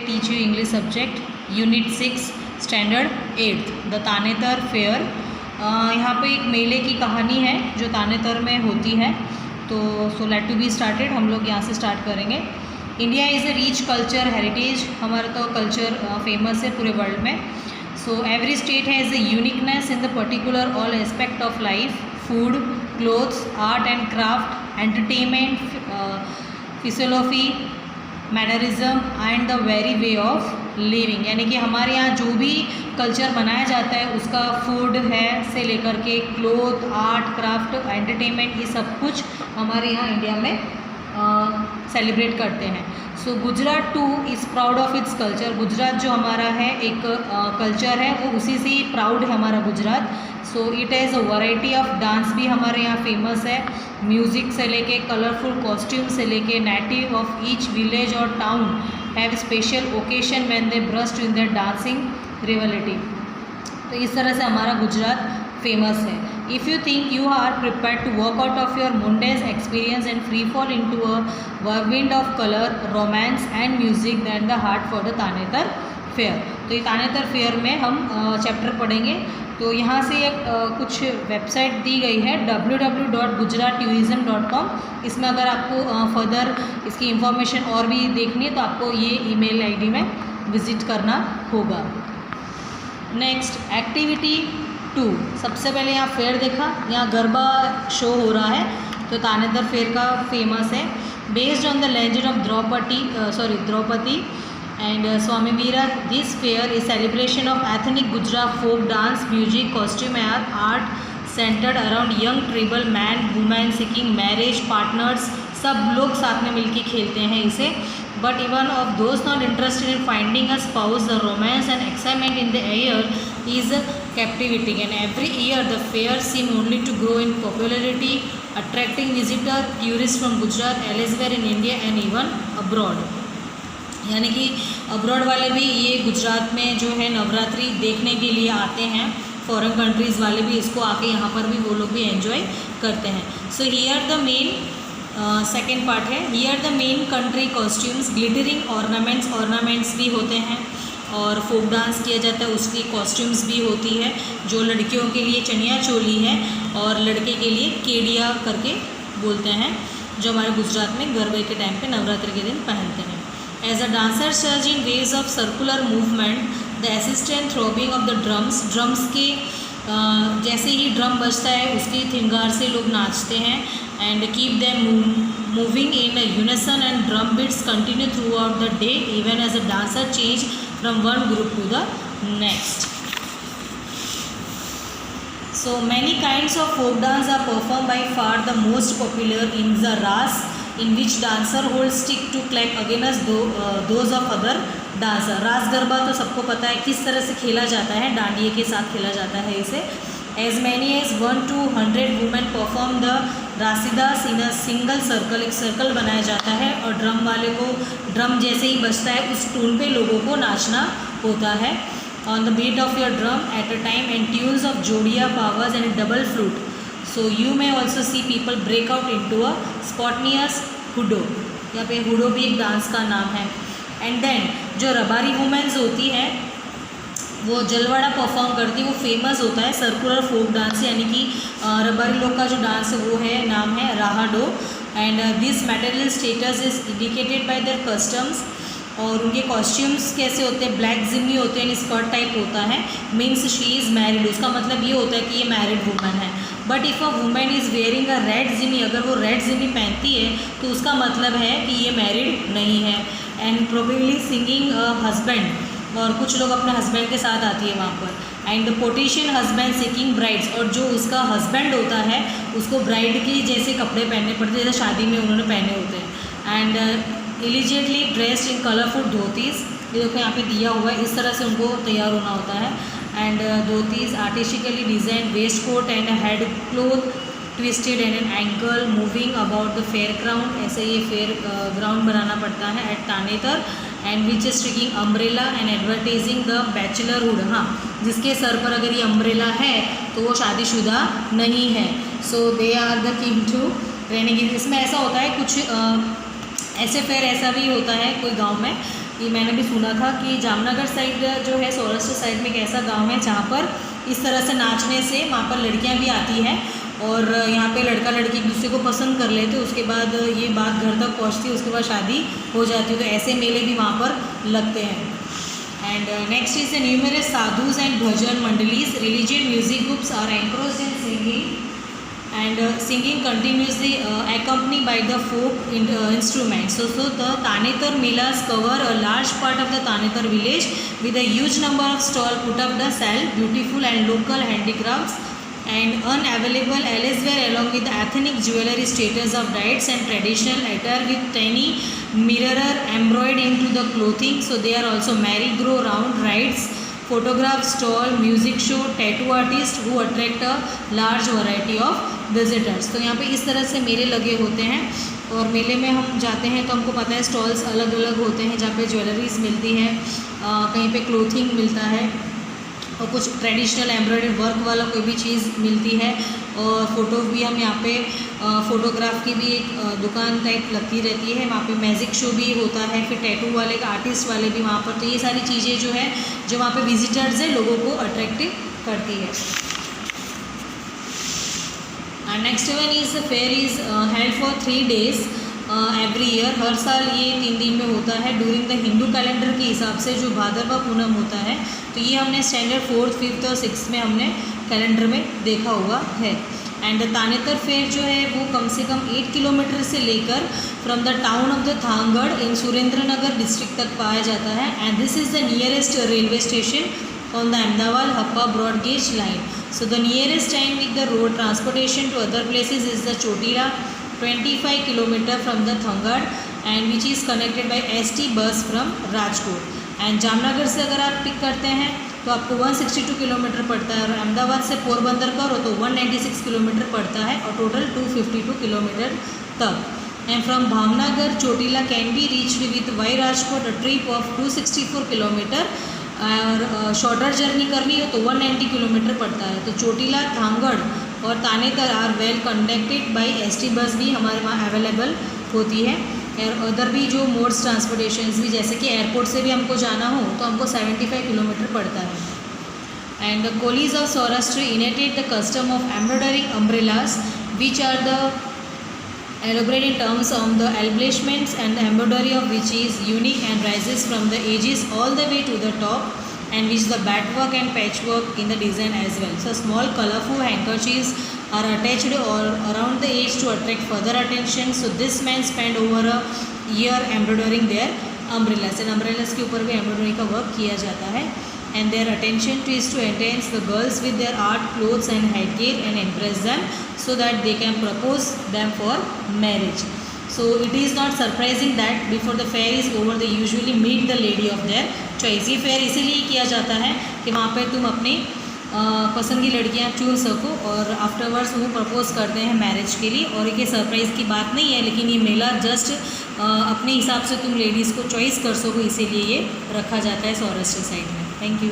teach you English subject Unit 6 Standard 8 the Tarnetar fair. यहाँ पे एक मेले की कहानी है जो तानेतर में होती है। तो so let to be started. हम लोग यहाँ से स्टार्ट करेंगे। India is a rich culture heritage. हमारा तो कल्चर फेमस है पूरे वर्ल्ड में। So every state has a uniqueness in the particular all aspect of life, food, clothes, art and craft, entertainment, philosophy, mannerism and the very way of living. यानी कि हमारे यहाँ जो भी कल्चर मनाया जाता है उसका फूड है से लेकर के क्लोथ, आर्ट, क्राफ्ट, एंटरटेनमेंट, ये सब कुछ हमारे यहाँ इंडिया में सेलिब्रेट करते हैं। So Gujarat too is proud of its culture. Gujarat जो हमारा है एक कल्चर है, वो उसी से ही प्राउड है हमारा Gujarat. So it has a variety of dance भी हमारे यहाँ फेमस है। म्यूज़िक से लेके कलरफुल कॉस्ट्यूम से लेके नेटिव ऑफ ईच विलेज और town have special occasion when they burst in their dancing revelry. तो इस तरह से हमारा गुजरात फेमस है। If you think you are prepared to work out of your mundane experience and free fall into a whirlwind of color, romance and music than the heart for the Tarnetar fair. तो ये तानेतर fair में हम chapter पढ़ेंगे। तो यहाँ से एक कुछ वेबसाइट दी गई है www.gujaratTourism.com। इसमें अगर आपको फर्दर इसकी इंफॉर्मेशन और भी देखनी है तो आपको ये ईमेल आईडी में विज़िट करना होगा। Next activity 2। सबसे पहले यहाँ फेयर देखा, यहाँ गरबा शो हो रहा है। तो तानेतर फेयर का फेमस है। Based on the legend of Draupadi and Swamivira, this fair is celebration of ethnic Gujarat folk dance, music, costume and art centered around young tribal man, women seeking marriage partners। सब लोग साथ में मिलके खेलते हैं इसे। But even of those not interested in finding a spouse, the romance and excitement in the air is captivating, and every year the fair seems only to grow in popularity, attracting visitor tourists from Gujarat, elsewhere in India and even abroad। यानी कि abroad वाले भी ये गुजरात में जो है नवरात्रि देखने के लिए आते हैं। फॉरेन कंट्रीज़ वाले भी इसको आके यहाँ पर भी वो लोग भी एंजॉय करते हैं। So here the main second part है। Here the main country costumes, glittering ornaments भी होते हैं और फोक डांस किया जाता है, उसकी कॉस्ट्यूम्स भी होती है। जो लड़कियों के लिए चनिया चोली है और लड़के के लिए केडिया करके बोलते हैं, जो हमारे गुजरात में गरबे के टाइम पे नवरात्रि के दिन पहनते हैं। As a dancer surge in waves of circular movement, the assistant throbbing of the drums के जैसे ही ड्रम बजता है उसकी थिंगार से लोग नाचते हैं। And keep them moving in unison and drum beats continue throughout the day even as a dancer change from one group to the next। So many kinds of folk dance are performed, by far the most popular in the Ras, in which dancer hold stick to clap against those of other dancer। रास गरबा तो सबको पता है किस तरह से खेला जाता है, डांडिये के साथ खेला जाता है इसे। As many as 1 to 100 women perform the रासिदास इन अ सिंगल सर्कल। एक सर्कल बनाया जाता है और ड्रम वाले को ड्रम जैसे ही बजता है उस टून पे लोगों को नाचना होता है। On the beat of your drum at a time and tunes of jodiya pavas and double flute. So you may also see people break out into a spontaneous hudo. यहाँ पे हुडो भी एक डांस का नाम है। एंड देन जो रबारी वुमेन्स होती है वो जलवाड़ा परफॉर्म करती है, वो फेमस होता है सर्कुलर फोक डांस। यानी कि रबारी लोग का जो डांस है वो है नाम है Rahado. And this material status is indicated by their customs. और उनके कॉस्ट्यूम्स कैसे होते हैं, ब्लैक जिमी होते हैं, स्कर्ट टाइप होता है। मीन्स शी इज़ मैरिड, उसका मतलब ये होता है कि ये मैरिड वुमन है। But if a women is wearing a red Jimmy, अगर वो रेड जिमी पहनती है तो उसका मतलब है कि ये मैरिड नहीं है। And probably singing a husband, और कुछ लोग अपने हस्बैंड के साथ आती है वहाँ पर। एंड द पोटेशियन हस्बैंड सीकिंग ब्राइड्स, और जो उसका हस्बैंड होता है उसको ब्राइड के जैसे कपड़े पहनने पड़ते हैं जैसे शादी में उन्होंने पहने होते हैं। And elegantly dressed in colourful dhotis, ये देखो यहाँ पे दिया हुआ है, इस तरह से उनको तैयार होना होता है। And dhotis artistically design waistcoat and head cloth twisted and an ankle moving about the fair ground. ऐसे ये फेयर ग्राउंड बनाना पड़ता है at Tarnetar. And which is striking umbrella and advertising the bachelorhood. हाँ, जिसके सर पर अगर ये अम्ब्रेला है तो वो शादीशुदा नहीं है। So they are the king to रहने की। इसमें ऐसा होता है कुछ ऐसे फेयर ऐसा भी होता है कोई गांव में ये मैंने भी सुना था कि जामनगर साइड जो है, सौराष्ट्र साइड में एक ऐसा गाँव है जहाँ पर इस तरह से नाचने से वहाँ पर लड़कियाँ भी आती हैं और यहाँ पे लड़का लड़की एक दूसरे को पसंद कर लेते, उसके बाद ये बात घर तक पहुँचती है, उसके बाद शादी हो जाती है। तो ऐसे मेले भी वहाँ पर लगते हैं। And next is the numerous sadhus and bhajan mandalis, religious music groups are encroached in singing and singing continuously accompanied by the folk instruments. So the Tanetar Melas cover a large part of the Tanetar village with a huge number of stalls put up to sell beautiful and local handicrafts and unavailable elsewhere, along with the ethnic jewelry status of diets and traditional attire with tiny mirror embroidered into the clothing. So they are also merry-go-round rides, photograph stall, music show, tattoo artist who attract a large variety of visitors. तो यहाँ पे इस तरह से मेले लगे होते हैं और मेले में हम जाते हैं तो हमको पता है स्टॉल्स अलग अलग होते हैं जहाँ पे ज्वेलरीज मिलती है, कहीं पे क्लोथिंग मिलता है और कुछ ट्रेडिशनल एम्ब्रॉयडरी वर्क वाला कोई भी चीज़ मिलती है। और फ़ोटो भी हम यहाँ पे फ़ोटोग्राफ की भी एक दुकान टाइप लगती रहती है, वहाँ पे मैजिक शो भी होता है, फिर टैटू वाले का आर्टिस्ट वाले भी वहाँ पर। तो ये सारी चीज़ें जो है जो वहाँ पे विजिटर्स है लोगों को अट्रैक्टिव करती है। Next one is fair is held for 3 days every year. हर साल ये 3 दिन में होता है ड्यूरिंग द हिंदू कैलेंडर के हिसाब से जो भादरवा पूनम होता है। तो ये हमने स्टैंडर्ड 4th, 5th और 6th में हमने कैलेंडर में देखा हुआ है। एंड तानेतर फेयर जो है वो कम से कम 8 किलोमीटर से लेकर from the town of the Thangadh in Surendranagar district तक पाया जाता है। And this is the nearest railway station on the Ahmedabad-Happa broad gauge line. So the nearest time with the road transportation to other places is the Chotira, 25 km from the Thangad, and which is connected by ST bus from Rajkot. And Jamnagar से अगर आप pick करते हैं तो आपको 162 kilometre पड़ता है और अहमदाबाद से पोरबंदर करो तो 196 किलोमीटर पड़ता है और टोटल 252 किलोमीटर तक। And from Bhavnagar, Chotila can be reached with Y Rajkot, a trip of 264 kilometre. और शॉर्टर जर्नी करनी हो तो 190 किलोमीटर पड़ता है। तो चोटीला, थांगड़ और Tarnetar are well connected by ST bus भी हमारे वहाँ अवेलेबल होती है। और अदर भी जो मोड्स ट्रांसपोर्टेशंस भी, जैसे कि एयरपोर्ट से भी हमको जाना हो तो हमको 75 किलोमीटर पड़ता है। And the Kolis of Saurashtra initiated the custom of embroidering umbrellas which are the elaborate in terms of the embellishments and the embroidery of which is unique and rises from the edges all the way to the top, and which the batwork and patchwork in the design as well. So small colorful handkerchiefs are attached or around the edge to attract further attention. So this man spent over a year embroidering their umbrellas, and umbrellas के ऊपर भी embroidery का work किया जाता है। And their attention is to enhance the girls with their art, clothes and headgear and impress them so that they can propose them for marriage. So it is not surprising that before the fair is over they usually meet the lady of their choice. ये fair इसीलिए किया जाता है कि वहाँ पे तुम अपनी पसंद की लड़कियाँ चुन सको और आफ्टरवर्ड्स वो प्रपोज करते हैं मैरिज के लिए। और ये सरप्राइज़ की बात नहीं है, लेकिन ये मेला जस्ट अपने हिसाब से तुम लेडीज़ को चॉइस कर सको, इसीलिए ये रखा जाता है सौराष्ट्र साइड में। Thank you.